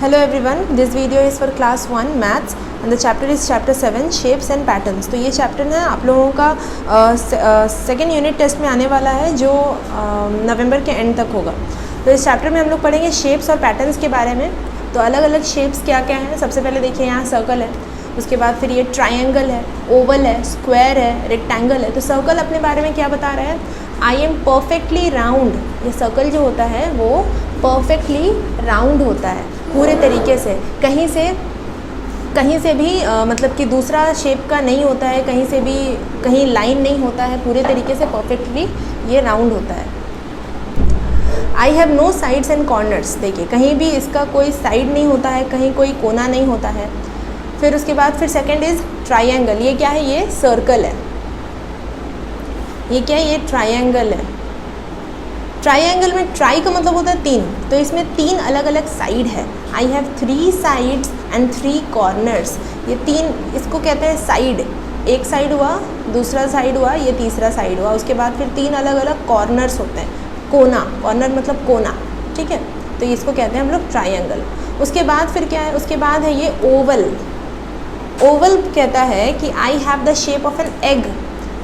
Hello everyone, this video is for class 1 maths and the chapter is chapter 7 shapes and patterns। तो ये chapter है आप लोगों का सेकेंड यूनिट टेस्ट में आने वाला है जो नवंबर के एंड तक होगा। तो इस चैप्टर में हम लोग पढ़ेंगे शेप्स और पैटर्न्स के बारे में। तो अलग अलग शेप्स क्या क्या हैं, सबसे पहले देखिए यहाँ सर्कल है, उसके बाद फिर ये ट्रायंगल है, ओवल है, स्क्वायर है, रेक्टेंगल है। तो सर्कल अपने बारे में क्या बता रहा है, आई एम परफेक्टली राउंड। ये सर्कल जो होता है वो परफेक्टली राउंड होता है पूरे तरीके से, कहीं से भी मतलब कि दूसरा शेप का नहीं होता है, कहीं से भी कहीं लाइन नहीं होता है, पूरे तरीके से परफेक्टली ये राउंड होता है। I have no sides and corners, देखिए कहीं भी इसका कोई साइड नहीं होता है, कहीं कोई कोना नहीं होता है। फिर उसके बाद फिर सेकंड इज़ ट्रायंगल। ये क्या है, ये सर्कल है। ये क्या है, ये ट्रायंगल है। ट्रायंगल में ट्राई का मतलब होता है तीन, तो इसमें तीन अलग अलग साइड है। I have 3 sides and 3 corners. ये तीन, इसको कहते हैं साइड। एक साइड हुआ, दूसरा साइड हुआ, ये तीसरा साइड हुआ। उसके बाद फिर तीन अलग अलग कॉर्नर्स होते हैं। कोना, कॉर्नर मतलब कोना, ठीक है। तो इसको कहते हैं हम लोग ट्रायंगल। उसके बाद फिर क्या है, उसके बाद है ये ओवल। ओवल कहता है कि I have the shape of an egg.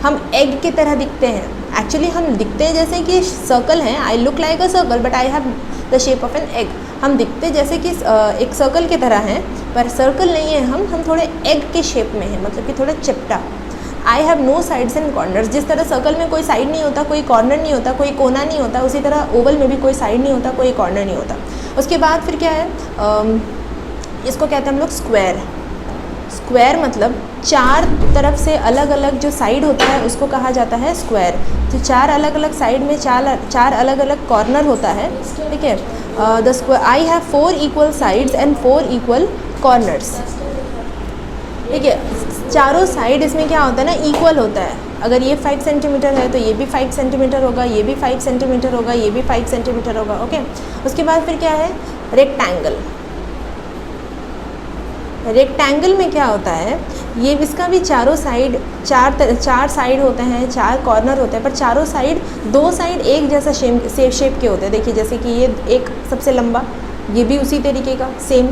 हम एग की तरह दिखते हैं। एक्चुअली हम दिखते हैं जैसे कि सर्कल हैं, I look like a circle but I have the shape of an egg. हम दिखते जैसे कि एक सर्कल की तरह हैं, पर सर्कल नहीं है, हम थोड़े एग के शेप में हैं, मतलब कि थोड़ा चिपटा। I have no sides and corners. जिस तरह सर्कल में कोई साइड नहीं होता, कोई कॉर्नर नहीं होता, कोई कोना नहीं होता, उसी तरह ओवल में भी कोई साइड नहीं होता, कोई कॉर्नर नहीं होता। उसके बाद फिर क्या है, इसको कहते हैं हम लोग स्क्वायर। स्क्वायर मतलब चार तरफ से अलग अलग जो साइड होता है उसको कहा जाता है स्क्वायर। तो चार अलग अलग साइड में चार अलग अलग कॉर्नर होता है, ठीक है। The square I have 4 equal sides and 4 equal corners, ठीक है। चारों साइड इसमें क्या होता है ना, इक्वल होता है। अगर ये 5 सेंटीमीटर है तो ये भी 5 सेंटीमीटर होगा, ये भी 5 सेंटीमीटर होगा, ये भी 5 सेंटीमीटर होगा, ओके। उसके बाद फिर क्या है, रेक्टेंगल। रेक्टेंगल में क्या होता है, ये इसका भी चारों साइड चार साइड होते हैं, 4 कॉर्नर होते हैं, पर चारों साइड, 2 साइड एक जैसा शेप के होते हैं। देखिए जैसे कि ये एक सबसे लंबा, ये भी उसी तरीके का सेम,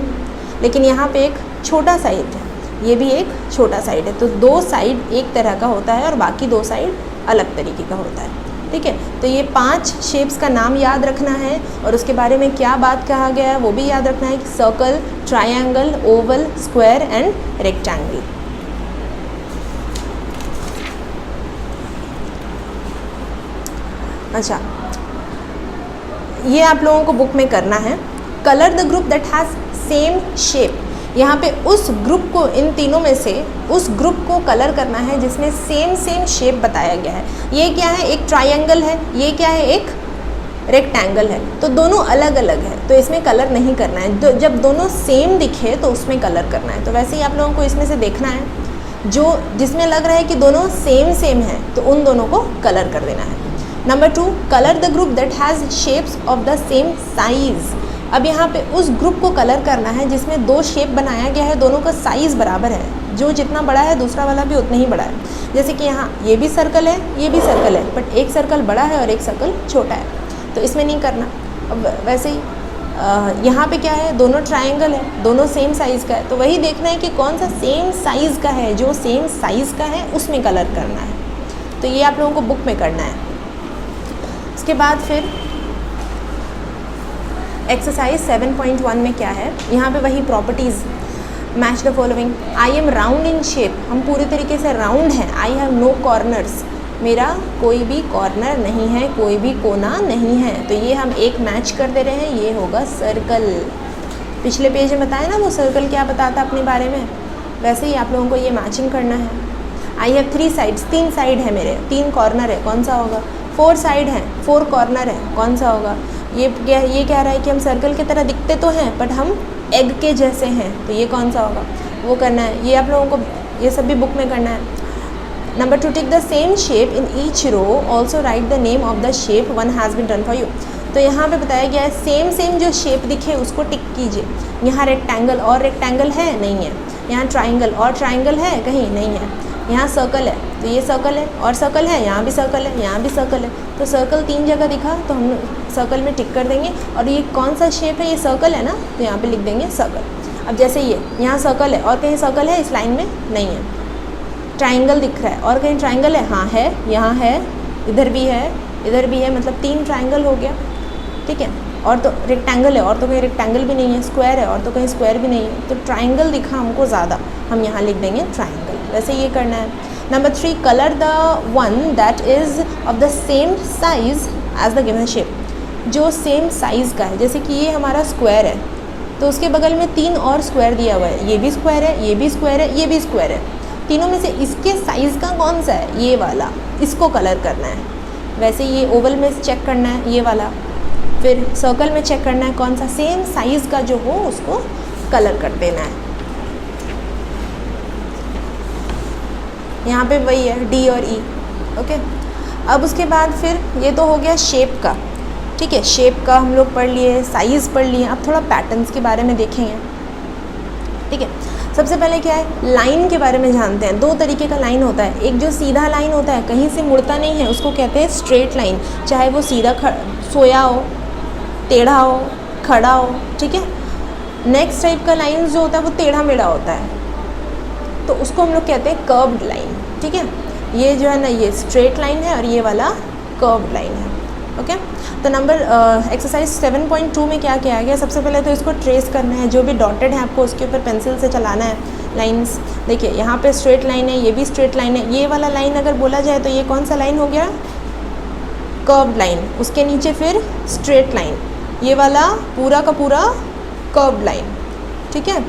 लेकिन यहाँ पे एक छोटा साइड है, ये भी एक छोटा साइड है। तो 2 साइड एक तरह का होता है और बाकी 2 साइड अलग तरीके का होता है, ठीक है। तो ये 5 शेप्स का नाम याद रखना है और उसके बारे में क्या बात कहा गया है वो भी याद रखना है कि circle, triangle, Oval, square and rectangle. अच्छा, ये आप लोगों को बुक में करना है। Colour the group that has same shape. यहाँ पे उस ग्रुप को, इन तीनों में से उस ग्रुप को कलर करना है जिसमें सेम शेप बताया गया है। ये क्या है, एक ट्रायंगल है, ये क्या है, एक रेक्टेंगल है। तो दोनों अलग अलग है, तो इसमें कलर नहीं करना है। जब दोनों सेम दिखे तो उसमें कलर करना है। तो वैसे ही आप लोगों को इसमें से देखना है, जो जिसमें लग रहा है कि दोनों सेम है तो उन दोनों को कलर कर देना है। Number 2, colour the group that has shapes of the same size. अब यहाँ पे उस ग्रुप को कलर करना है जिसमें 2 शेप बनाया गया है, दोनों का साइज़ बराबर है। जो जितना बड़ा है दूसरा वाला भी उतना ही बड़ा है। जैसे कि यहाँ ये भी सर्कल है, ये भी सर्कल है, बट एक सर्कल बड़ा है और एक सर्कल छोटा है, तो इसमें नहीं करना। अब वैसे ही यहाँ पे क्या है, दोनों ट्रायंगल है, दोनों सेम साइज़ का है, तो वही देखना है कि कौन सा सेम साइज़ का है। जो सेम साइज़ का है उसमें कलर करना है। तो ये आप लोगों को बुक में करना है। उसके बाद फिर एक्सरसाइज 7.1 में क्या है, यहाँ पे वही properties, match the following. I am round in shape, हम पूरी तरीके से राउंड हैं। आई हैव नो कॉर्नर्स, मेरा कोई भी कॉर्नर नहीं है, कोई भी कोना नहीं है। तो ये हम एक मैच कर दे रहे हैं, ये होगा सर्कल। पिछले पेज में बताया ना वो सर्कल क्या बताता अपने बारे में, वैसे ही आप लोगों को ये मैचिंग करना है। आई हैव 3 साइड्स, 3 साइड है मेरे, 3 कॉर्नर है, कौन सा होगा। 4 साइड है, 4 कॉर्नर है, कौन सा होगा। ये कह रहा है कि हम सर्कल की तरह दिखते तो हैं बट हम एग के जैसे हैं, तो ये कौन सा होगा, वो करना है। ये आप लोगों को ये सब भी बुक में करना है। Number 2, take the same shape in each row, also write the name of the shape one has been done for you. तो यहाँ पे बताया गया है सेम जो शेप दिखे उसको टिक कीजिए। यहाँ रेक्टेंगल और रेक्टेंगल है, नहीं है। यहाँ ट्राइंगल और ट्राइंगल है, कहीं नहीं है। यहाँ सर्कल है तो ये सर्कल है, और सर्कल है, यहाँ भी सर्कल है, यहाँ भी सर्कल है, तो सर्कल 3 जगह दिखा तो हम सर्कल में टिक कर देंगे। और ये कौन सा शेप है, ये सर्कल है ना, तो यहाँ पे लिख देंगे सर्कल। अब जैसे ये यहाँ सर्कल है और कहीं सर्कल है इस लाइन में नहीं है, ट्राइंगल दिख रहा है और कहीं ट्राइंगल है, हाँ है, यहाँ है, इधर भी है, इधर भी है, मतलब 3 ट्राइंगल हो गया, ठीक है। और तो रेक्टेंगल है और तो कहीं रेक्टेंगल भी नहीं है, स्क्वायर है और तो कहीं स्क्वायर भी नहीं है, तो ट्राइंगल दिखा हमको ज़्यादा, हम यहाँ लिख देंगे ट्राइंगल। वैसे ये करना है। Number 3, colour the one that is of the same size as the given shape, जो सेम साइज़ का है। जैसे कि ये हमारा स्क्वायर है तो उसके बगल में 3 और स्क्वायर दिया हुआ है, ये भी स्क्वायर है, ये भी स्क्वायर है, ये भी स्क्वायर है, तीनों में से इसके साइज़ का कौन सा है, ये वाला, इसको कलर करना है। वैसे ये ओवल में चेक करना है ये वाला, फिर सर्कल में चेक करना है कौन सा सेम साइज़ का जो हो उसको कलर कर देना है। यहाँ पे वही है डी और ई, ओके। अब उसके बाद फिर ये तो हो गया शेप का, ठीक है, शेप का हम लोग पढ़ लिए, साइज़ पढ़ लिए। अब थोड़ा पैटर्न्स के बारे में देखेंगे, ठीक है। सबसे पहले क्या है, लाइन के बारे में जानते हैं। 2 तरीके का लाइन होता है, एक जो सीधा लाइन होता है, कहीं से मुड़ता नहीं है, उसको कहते हैं स्ट्रेट लाइन, चाहे वो सीधा सोया हो, टेढ़ा हो, खड़ा हो, ठीक है। नेक्स्ट टाइप का लाइन जो होता है वो टेढ़ा मेढ़ा होता है, तो उसको हम लोग कहते हैं कर्व्ड लाइन, ठीक है। ये जो है ना, ये स्ट्रेट लाइन है और ये वाला कर्व्ड लाइन है, ओके। तो नंबर एक्सरसाइज 7.2 में क्या किया गया, सबसे पहले तो इसको ट्रेस करना है, जो भी डॉटेड है आपको उसके ऊपर पेंसिल से चलाना है लाइंस। देखिए यहाँ पे स्ट्रेट लाइन है, ये भी स्ट्रेट लाइन है, ये वाला लाइन अगर बोला जाए तो ये कौन सा लाइन हो गया, कर्व्ड लाइन। उसके नीचे फिर स्ट्रेट लाइन, ये वाला पूरा का पूरा कर्व्ड लाइन, ठीक है।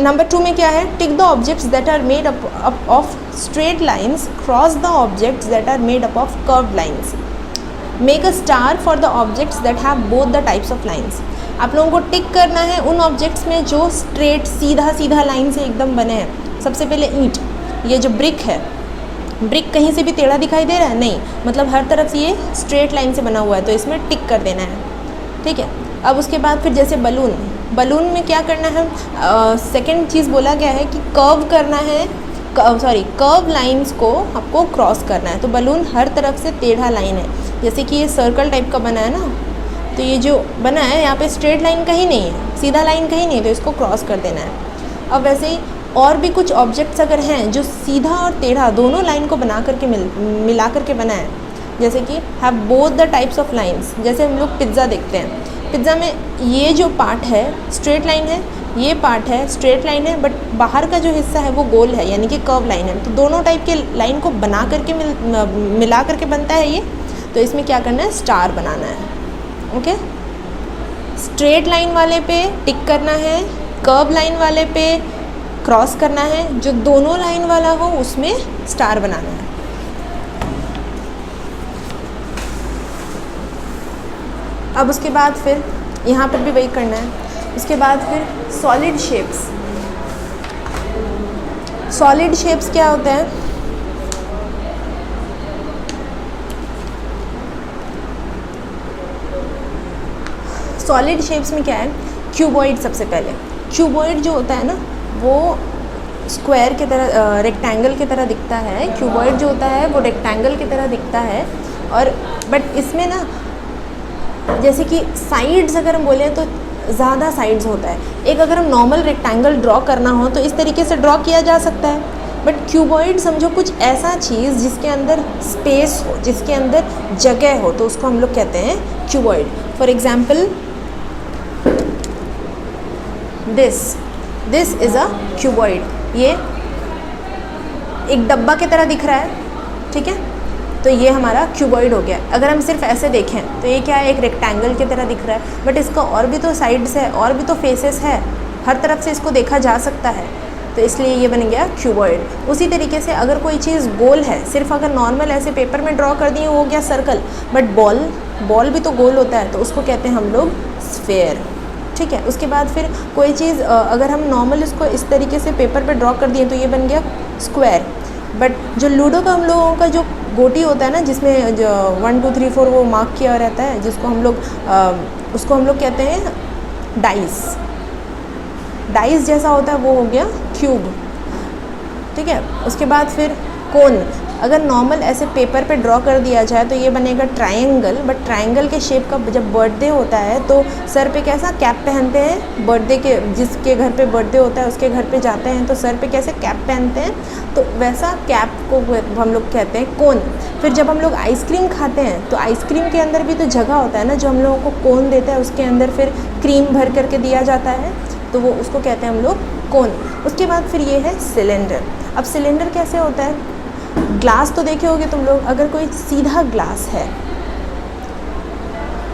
नंबर 2 में क्या है, tick the objects that are made up of straight lines, cross the objects that are made up of curved lines, make a star for the objects that have both the types of lines. आप लोगों को टिक करना है उन objects में जो straight सीधा सीधा लाइन से एकदम बने हैं। सबसे पहले ईंट, ये जो ब्रिक है, ब्रिक कहीं से भी टेढ़ा दिखाई दे रहा है नहीं, मतलब हर तरफ से ये स्ट्रेट लाइन से बना हुआ है, तो इसमें टिक कर देना है, ठीक है। अब उसके बाद फिर जैसे बलून, बलून में क्या करना है, सेकंड चीज़ बोला गया है कि कर्व करना है, कर्व लाइंस को आपको क्रॉस करना है। तो बलून हर तरफ से टेढ़ा लाइन है, जैसे कि ये सर्कल टाइप का बना है ना, तो ये जो बना है यहाँ पे स्ट्रेट लाइन कहीं नहीं है, सीधा लाइन कहीं नहीं है, तो इसको क्रॉस कर देना है। अब वैसे ही और भी कुछ ऑब्जेक्ट्स अगर हैं जो सीधा और टेढ़ा दोनों लाइन को बना करके मिला करके बना है, जैसे कि have both the types of lines. जैसे हम लोग पिज़्ज़ा देखते हैं, पिज़्ज़ा में ये जो पार्ट है स्ट्रेट लाइन है, ये पार्ट है स्ट्रेट लाइन है, बट बाहर का जो हिस्सा है वो गोल है, यानी कि कर्व लाइन है। तो दोनों टाइप के लाइन को बना करके मिला करके बनता है ये। तो इसमें क्या करना है, स्टार बनाना है, ओके। स्ट्रेट लाइन वाले पे टिक करना है, कर्व लाइन वाले पे क्रॉस करना है, जो दोनों लाइन वाला हो उसमें स्टार बनाना है। अब उसके बाद फिर यहाँ पर भी वही करना है। उसके बाद फिर सॉलिड शेप्स। सॉलिड शेप्स क्या होते हैं, सॉलिड शेप्स में क्या है, क्यूबॉइड। सबसे पहले क्यूबॉइड जो होता है ना वो स्क्वायर की तरह, रेक्टेंगल की तरह दिखता है। क्यूबॉइड जो होता है वो रेक्टेंगल की तरह दिखता है, और बट इसमें ना जैसे कि साइड्स अगर हम बोलें तो ज़्यादा साइड्स होता है। एक अगर हम नॉर्मल रेक्टेंगल ड्रॉ करना हो तो इस तरीके से ड्रॉ किया जा सकता है, बट क्यूबॉइड समझो कुछ ऐसा चीज़ जिसके अंदर स्पेस हो, जिसके अंदर जगह हो, तो उसको हम लोग कहते हैं cuboid. For example this is a cuboid. ये एक डब्बा की तरह दिख रहा है, ठीक है, तो ये हमारा क्यूबॉइड हो गया। अगर हम सिर्फ ऐसे देखें तो ये क्या है, एक रेक्टेंगल की तरह दिख रहा है, बट इसका और भी तो साइड्स है, और भी तो फेसेस है, हर तरफ से इसको देखा जा सकता है, तो इसलिए ये बन गया क्यूबॉइड। उसी तरीके से अगर कोई चीज़ गोल है, सिर्फ अगर नॉर्मल ऐसे पेपर में ड्रॉ कर दिए वो हो गया सर्कल, बट बॉल भी तो गोल होता है, तो उसको कहते हैं हम लोग स्फेयर, ठीक है। उसके बाद फिर कोई चीज़ अगर हम नॉर्मल इसको इस तरीके से पेपर पे ड्रॉ कर दिए तो ये बन गया स्क्वायर। बट जो लूडो का हम लोगों का जो गोटी होता है ना, जिसमें जो 1 2 3 4 वो मार्क किया रहता है, जिसको हम लोग उसको हम लोग कहते हैं डाइस। डाइस जैसा होता है वो हो गया क्यूब, ठीक है। उसके बाद फिर कोन, अगर नॉर्मल ऐसे पेपर पे ड्रॉ कर दिया जाए तो ये बनेगा ट्रायंगल, बट ट्रायंगल के शेप का जब बर्थडे होता है तो सर पे कैसा कैप पहनते हैं, बर्थडे के जिसके घर पे बर्थडे होता है उसके घर पे जाते हैं तो सर पे कैसे कैप पहनते हैं, तो वैसा कैप को हम लोग कहते हैं कोन। फिर जब हम लोग आइसक्रीम खाते हैं तो आइसक्रीम के अंदर भी तो जगह होता है ना, जो हम लोगों को कोन देता है उसके अंदर फिर क्रीम भर करके दिया जाता है, तो वो उसको कहते हैं हम लोग कोन। उसके बाद फिर ये है सिलेंडर। अब सिलेंडर कैसे होता है, ग्लास तो देखे होगे तुम लोग, अगर कोई सीधा ग्लास है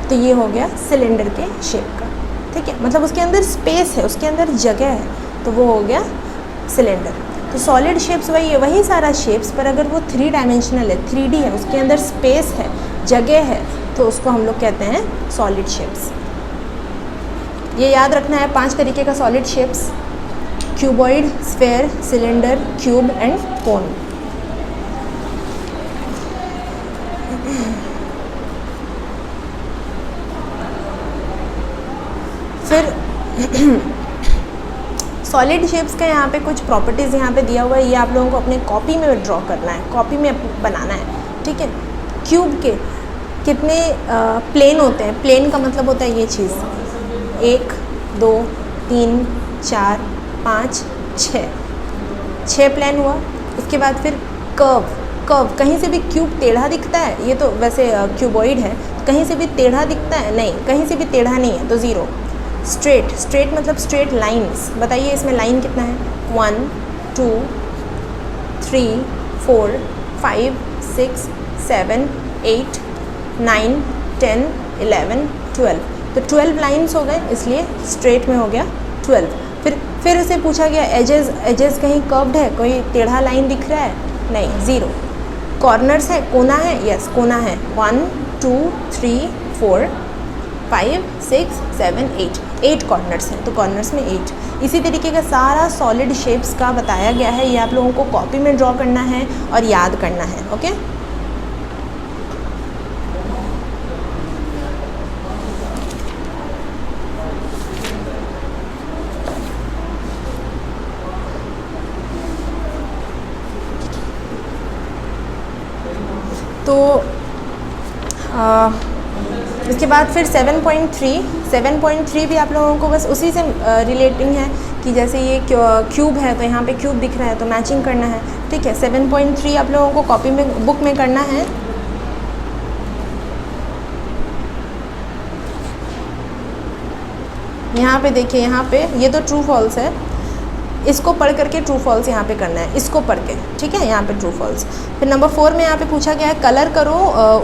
तो ये हो गया सिलेंडर के शेप का, ठीक है, मतलब उसके अंदर स्पेस है, उसके अंदर जगह है, तो वो हो गया सिलेंडर। तो सॉलिड शेप्स वही है, वही सारा शेप्स, पर अगर वो 3 डायमेंशनल है, 3D है, उसके अंदर स्पेस है, जगह है, तो उसको हम लोग कहते हैं सॉलिड शेप्स। ये याद रखना है 5 तरीके का solid shapes: cuboid, sphere, cylinder, cube and कोन। फिर सॉलिड शेप्स का यहाँ पे कुछ प्रॉपर्टीज़ यहाँ पे दिया हुआ है, ये आप लोगों को अपने कॉपी में ड्रॉ करना है, कॉपी में बनाना है, ठीक है। क्यूब के कितने प्लेन होते हैं, प्लेन का मतलब होता है ये चीज़, 1 2 3 4 5 6 प्लेन हुआ। उसके बाद फिर कर्व, कहीं से भी क्यूब टेढ़ा दिखता है, ये तो वैसे क्यूबॉइड है, कहीं से भी टेढ़ा दिखता है नहीं, कहीं से भी टेढ़ा नहीं है तो 0। स्ट्रेट मतलब स्ट्रेट लाइंस, बताइए इसमें लाइन कितना है, 1 2 3 4 5 6 7 8 9 10 11 12, तो 12 लाइंस हो गए, इसलिए स्ट्रेट में हो गया 12। फिर उसे पूछा गया एजेस कहीं कर्व्ड है, कोई टेढ़ा लाइन दिख रहा है, नहीं, 0। कॉर्नर्स है, कोना है, यस कोना है, 1 2 3 4 5 6 7 8 कॉर्नर्स हैं, तो कॉर्नर्स में 8। इसी तरीके का सारा सॉलिड शेप्स का बताया गया है, ये आप लोगों को कॉपी में ड्रॉ करना है और याद करना है, ओके। तो इसके बाद फिर 7.3 भी आप लोगों को बस उसी से रिलेटिंग है कि जैसे ये क्यूब है तो यहाँ पे क्यूब दिख रहा है तो मैचिंग करना है, ठीक है। 7.3 आप लोगों को कॉपी में बुक में करना है। यहाँ पे देखिए, यहाँ पे ये तो ट्रू फॉल्स है, इसको पढ़ करके ट्रू फॉल्स यहाँ पे करना है, इसको पढ़ के, ठीक है, यहाँ पे ट्रू फॉल्स। फिर नंबर 4 में यहाँ पे पूछा गया है कलर करो,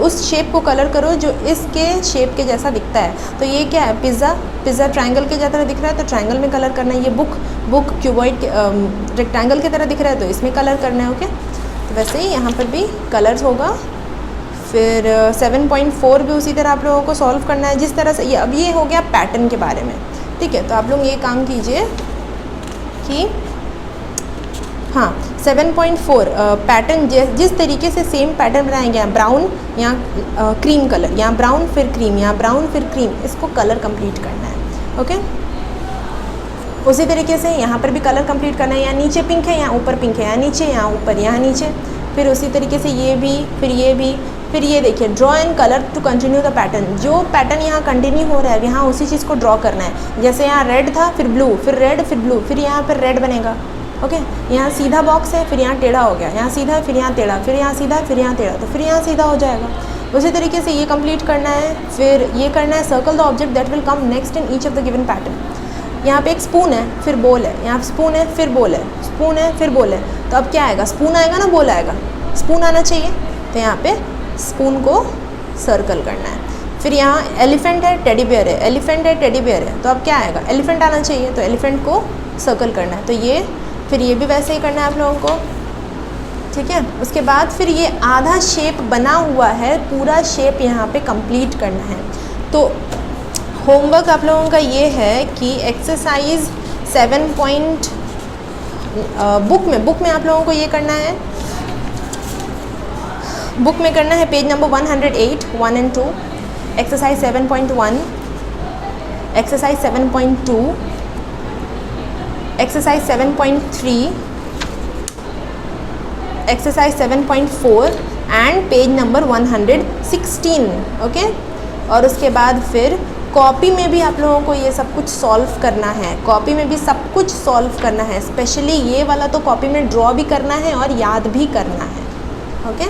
उस शेप को कलर करो जो इसके शेप के जैसा दिखता है। तो ये क्या है, पिज़्ज़ा ट्रायंगल के जैसा दिख रहा है तो ट्रायंगल में कलर करना है। ये बुक क्यूबॉइड रेक्टेंगल की तरह दिख रहा है तो इसमें कलर करना है, ओके। तो वैसे ही यहाँ पर भी कलर्स होगा। फिर 7.4 भी उसी तरह आप लोगों को सॉल्व करना है जिस तरह से ये, अब ये हो गया पैटर्न के बारे में, ठीक है। तो आप लोग ये काम कीजिए कि हाँ 7.4 पैटर्न जिस तरीके से सेम पैटर्न बनाएंगे, यहाँ ब्राउन, यहाँ क्रीम कलर, यहाँ ब्राउन फिर क्रीम, यहाँ ब्राउन फिर क्रीम, इसको कलर कंप्लीट करना है, ओके। उसी तरीके से यहाँ पर भी कलर कंप्लीट करना है, यहाँ नीचे पिंक है, यहाँ ऊपर पिंक है, यहाँ नीचे, यहाँ ऊपर, यहाँ नीचे। फिर उसी तरीके से ये भी, फिर ये भी, फिर ये देखिए draw and colour to continue the pattern. जो पैटर्न यहाँ कंटिन्यू हो रहा है यहाँ उसी चीज़ को ड्रॉ करना है। जैसे यहाँ रेड था, फिर ब्लू, फिर रेड, फिर ब्लू, फिर यहाँ पर रेड बनेगा, ओके। यहाँ सीधा बॉक्स है, फिर यहाँ टेढ़ा हो गया, यहाँ सीधा है, फिर यहाँ टेढ़ा, फिर यहाँ सीधा, फिर यहाँ टेढ़ा, तो फिर यहाँ सीधा हो जाएगा। उसी तरीके से ये कंप्लीट करना है। फिर ये करना है circle the object that will come next in each of the given pattern. यहाँ पे एक स्पून है, फिर बोल है, यहाँ स्पून है, फिर बोल है, स्पून है, फिर बोल है, तो अब क्या आएगा, स्पून आएगा ना, बोल आएगा, स्पून आना चाहिए, तो यहाँ पे स्पून को सर्कल करना है। फिर यहाँ एलिफेंट है, टेडी बेयर है, एलिफेंट है, टेडी बेयर है, तो अब क्या आएगा, एलिफेंट आना चाहिए, तो एलिफेंट को सर्कल करना है। तो ये फिर ये भी वैसे ही करना है आप लोगों को, ठीक है। उसके बाद फिर ये आधा शेप बना हुआ है, पूरा शेप यहाँ पे कंप्लीट करना है। तो होमवर्क आप लोगों का ये है कि एक्सरसाइज 7 बुक में आप लोगों को ये करना है, बुक में करना है page number 108 1 and 2, exercise 7.1, exercise 7.2, exercise 7.3, exercise 7.4 and page number 116, okay. और उसके बाद फिर कॉपी में भी आप लोगों को ये सब कुछ सॉल्व करना है, कॉपी में भी सब कुछ सॉल्व करना है, स्पेशली ये वाला तो कॉपी में ड्रॉ भी करना है और याद भी करना है, ओके।